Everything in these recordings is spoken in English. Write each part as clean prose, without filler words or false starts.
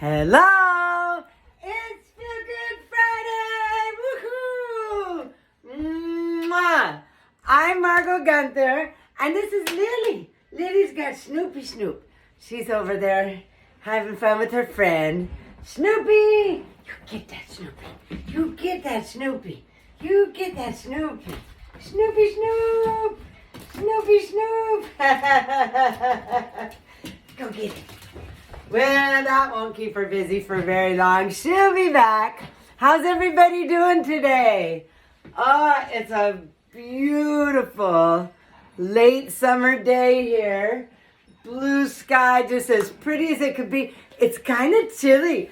Hello! It's Feel Good Friday! Woohoo! Mwah! I'm Margot Gunther, and this is Lily. Lily's got Snoopy Snoop. She's over there having fun with her friend. Snoopy! You get that Snoopy. You get that Snoopy. You get that Snoopy. Snoopy Snoop! Snoopy Snoop! Go get it. Well, that won't keep her busy for very long. She'll be back. How's everybody doing today? Oh, it's a beautiful late summer day here. Blue sky, just as pretty as it could be. It's kind of chilly.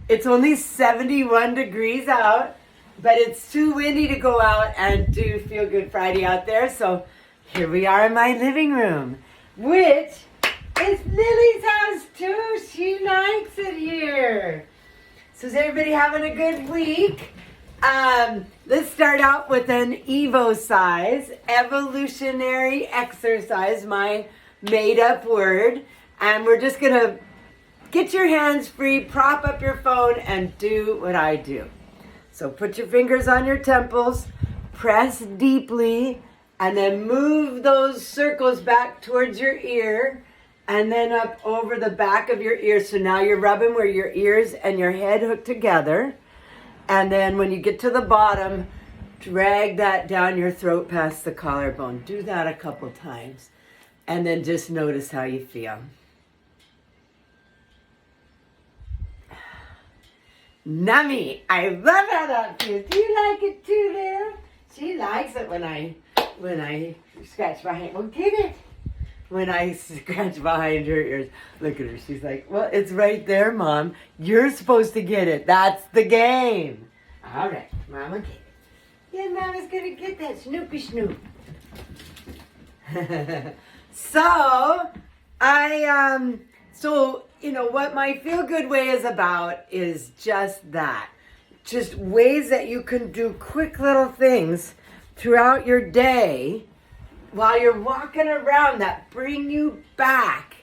It's only 71 degrees out, but it's too windy to go out and do Feel Good Friday out there. So here we are in my living room, which it's Lily's house too. She likes it here. So is everybody having a good week? Let's start out with an EVOCIZE, evolutionary exercise, my made up word. And we're just gonna get your hands free, prop up your phone and do what I do. So put your fingers on your temples, press deeply, and then move those circles back towards your ear. And then up over the back of your ear. So now you're rubbing where your ears and your head hook together. And then when you get to the bottom, drag that down your throat past the collarbone. Do that a couple times. And then just notice how you feel. Nummy. I love how that feels. Do you like it too, Lil? She likes it when I scratch my hand. Well, get it. When I scratch behind her ears. Look at her. She's like, well, it's right there, Mom. You're supposed to get it. That's the game. All right. Mama get it. Yeah, Mama's going to get that Snoopy Snoop. So what my Feel Good Way is about is just that. Just ways that you can do quick little things throughout your day while you're walking around that bring you back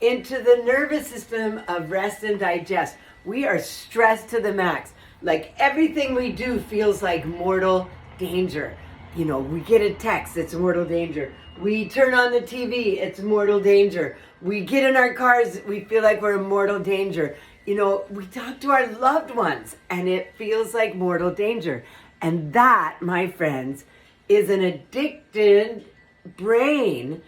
into the nervous system of rest and digest. We are stressed to the max. Like everything we do feels like mortal danger. You know, we get a text, it's mortal danger. We turn on the TV, it's mortal danger. We get in our cars, we feel like we're in mortal danger. You know, we talk to our loved ones and it feels like mortal danger. And that, my friends, is an addicted brain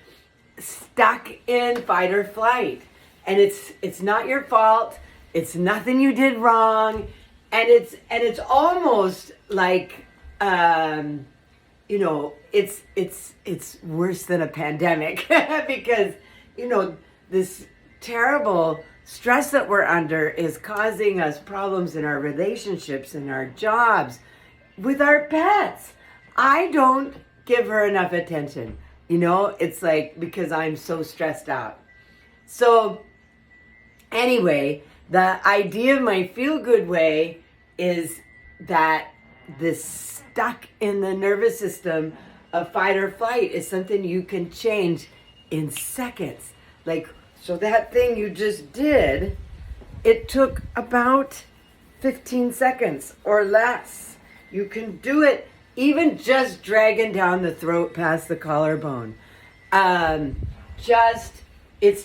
stuck in fight or flight. And it's not your fault. It's nothing you did wrong. And it's almost like it's worse than a pandemic because this terrible stress that we're under is causing us problems in our relationships, in our jobs, with our pets. I don't give her enough attention. It's like because I'm so stressed out. So anyway, the idea of my Feel Good Way is that this stuck in the nervous system of fight or flight is something you can change in seconds. So that thing you just did, it took about 15 seconds or less. You can do it even just dragging down the throat past the collarbone. It's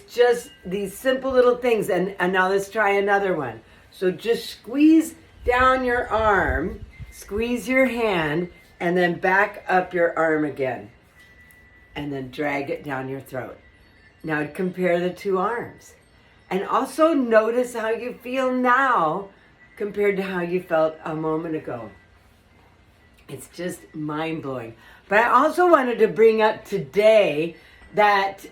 just these simple little things. And now let's try another one. So just squeeze down your arm, squeeze your hand, and then back up your arm again. And then drag it down your throat. Now compare the two arms. And also notice how you feel now compared to how you felt a moment ago. It's just mind-blowing. But I also wanted to bring up today that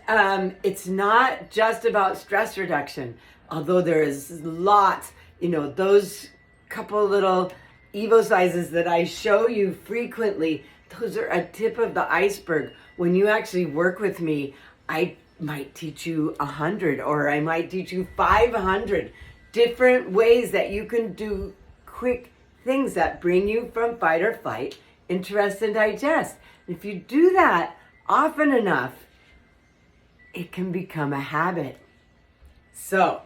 it's not just about stress reduction, although there is lots, those couple little EVOCIZEs that I show you frequently, those are a tip of the iceberg. When you actually work with me, I might teach you 100 or I might teach you 500 different ways that you can do quick things that bring you from fight or flight into rest and digest. If you do that often enough, it can become a habit. So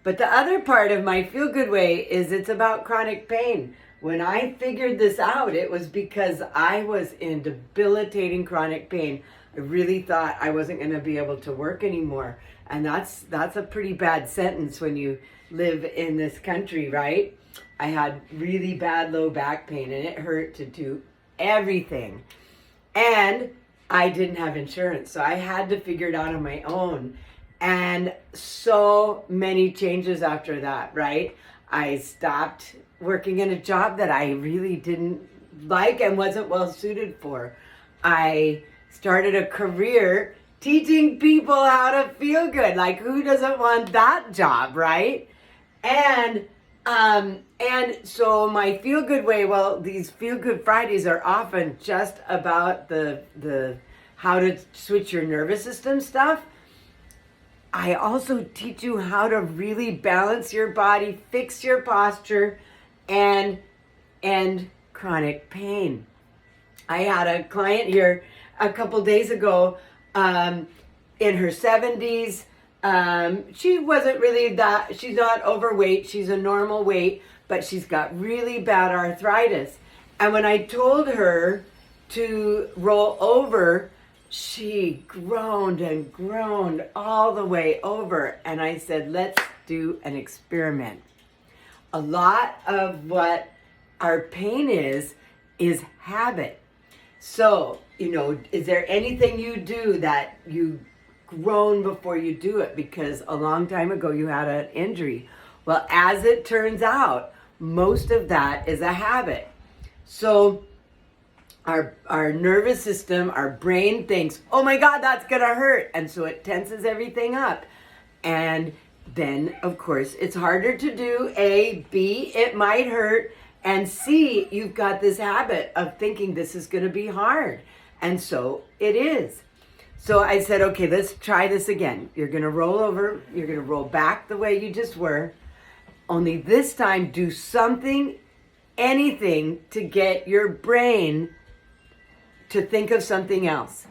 But the other part of my feel good way is it's about chronic pain. When I figured this out, it was because I was in debilitating chronic pain. I really thought I wasn't going to be able to work anymore. And that's a pretty bad sentence when you live in this country, right? I had really bad low back pain and it hurt to do everything. And I didn't have insurance, so I had to figure it out on my own. And so many changes after that, right? I stopped working in a job that I really didn't like and wasn't well suited for. I started a career teaching people how to feel good. Like, who doesn't want that job, right? And so my feel good way, well, these feel good Fridays are often just about the how to switch your nervous system stuff. I also teach you how to really balance your body, fix your posture, and end chronic pain. I had a client here a couple days ago, in her 70s. She wasn't really she's not overweight, she's a normal weight, but she's got really bad arthritis. And when I told her to roll over, she groaned and groaned all the way over. And I said, let's do an experiment. A lot of what our pain is habit. So, is there anything you do that you groan before you do it because a long time ago you had an injury? Well, as it turns out, most of that is a habit. So our nervous system, our brain thinks, oh my God, that's gonna hurt. And so it tenses everything up. And then, of course, it's harder to do. A, B, it might hurt. And C, you've got this habit of thinking this is gonna be hard. And so it is. So I said, okay, let's try this again. You're gonna roll over, you're gonna roll back the way you just were. Only this time, do something, anything to get your brain to think of something else.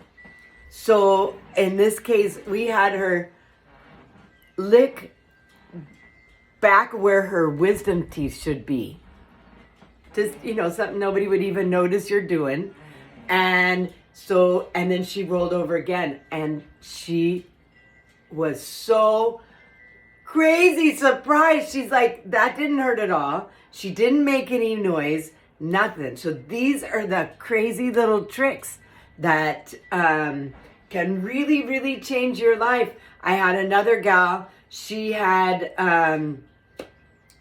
So in this case, we had her lick back where her wisdom teeth should be. Just, something nobody would even notice you're doing. And then she rolled over again, and she was so crazy surprised. She's like, that didn't hurt at all. She didn't make any noise, nothing. So these are the crazy little tricks that can really, really change your life. I had another gal, she had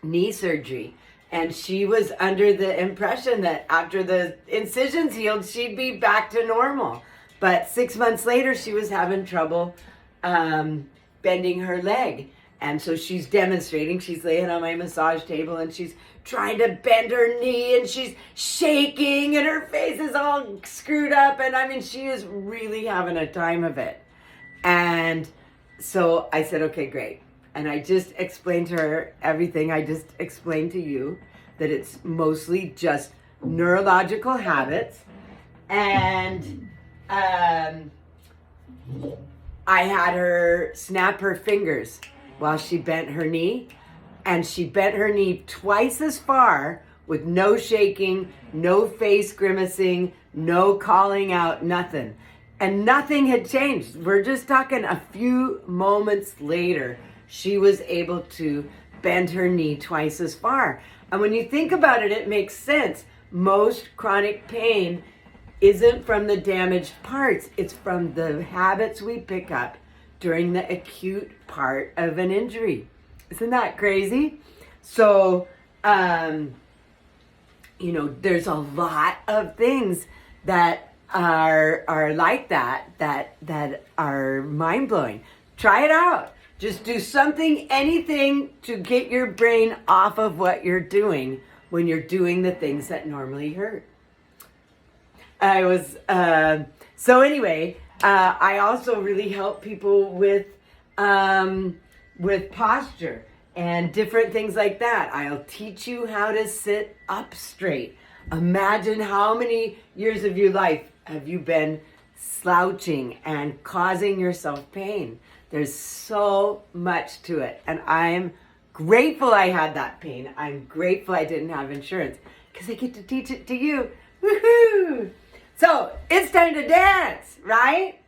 knee surgery. And she was under the impression that after the incisions healed, she'd be back to normal. But 6 months later, she was having trouble bending her leg. And so she's demonstrating. She's laying on my massage table and she's trying to bend her knee and she's shaking and her face is all screwed up. And she is really having a time of it. And so I said, okay, great. And I just explained to her everything I just explained to you, that it's mostly just neurological habits. And I had her snap her fingers while she bent her knee. And she bent her knee twice as far with no shaking, no face grimacing, no calling out, nothing. And nothing had changed. We're just talking a few moments later. She was able to bend her knee twice as far. And when you think about it, it makes sense. Most chronic pain isn't from the damaged parts. It's from the habits we pick up during the acute part of an injury. Isn't that crazy? So, there's a lot of things that are like that are mind-blowing. Try it out. Just do something, anything to get your brain off of what you're doing when you're doing the things that normally hurt. I also really help people with posture and different things like that. I'll teach you how to sit up straight. Imagine how many years of your life have you been slouching and causing yourself pain. There's so much to it, and I'm grateful I had that pain. I'm grateful I didn't have insurance because I get to teach it to you. Woohoo! So it's time to dance, right?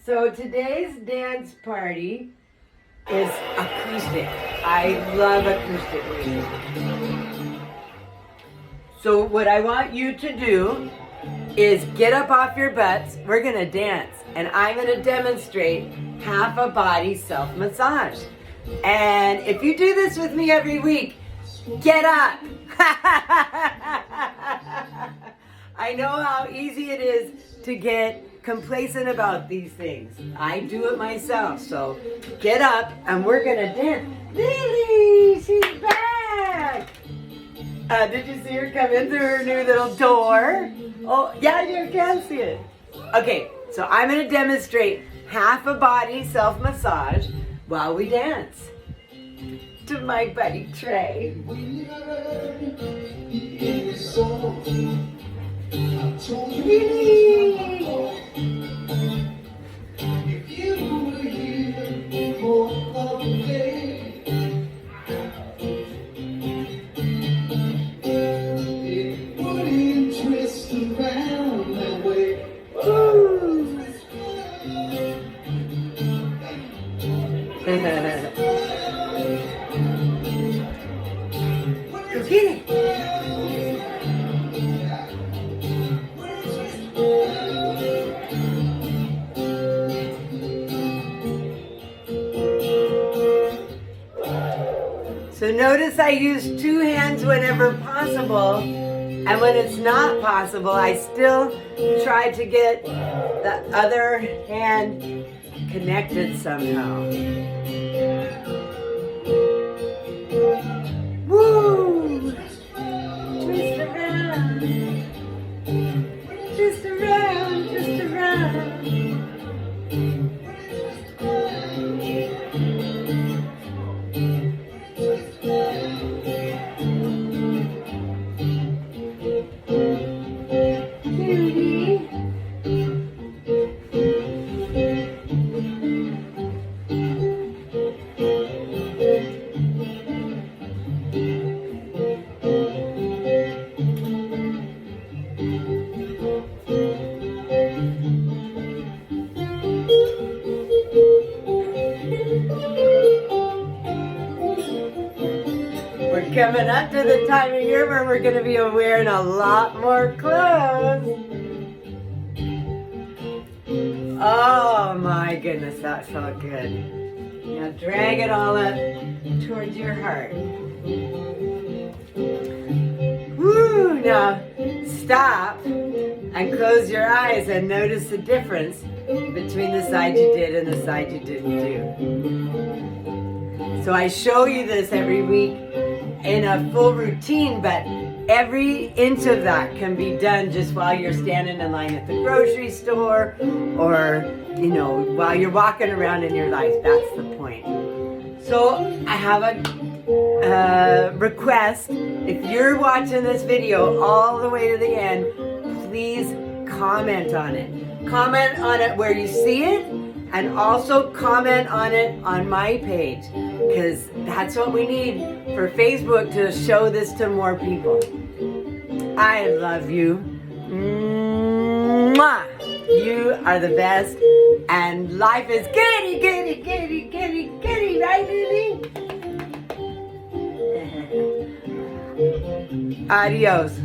So today's dance party is acoustic. I love acoustic music. So what I want you to do is get up off your butts. We're gonna dance, and I'm gonna demonstrate half a body self-massage. And if you do this with me every week, get up. I know how easy it is to get complacent about these things. I do it myself, so get up and we're gonna dance. Lily, she's back. Did you see her come in through her new little door? Oh, yeah, you can see it. Okay, so I'm gonna demonstrate half a body self-massage while we dance to my buddy Trey. Go get it. So notice I use two hands whenever possible, and when it's not possible, I still try to get the other hand connected somehow. Woo! Twist around. Twist around, twist around. We're coming up to the time of year where we're going to be wearing a lot more clothes. Oh my goodness, that felt good. Now drag it all up towards your heart. Woo! Now stop and close your eyes and notice the difference between the side you did and the side you didn't do. So I show you this every week in a full routine, but every inch of that can be done just while you're standing in line at the grocery store or, you know, while you're walking around in your life. That's the point. So I have a request. If you're watching this video all the way to the end, please comment on it. Comment on it where you see it, and also comment on it on my page, because that's what we need for Facebook to show this to more people. I love you. Mwah! You are the best, and life is goody, goody, goody, goody, goody, right, Lily? Adios.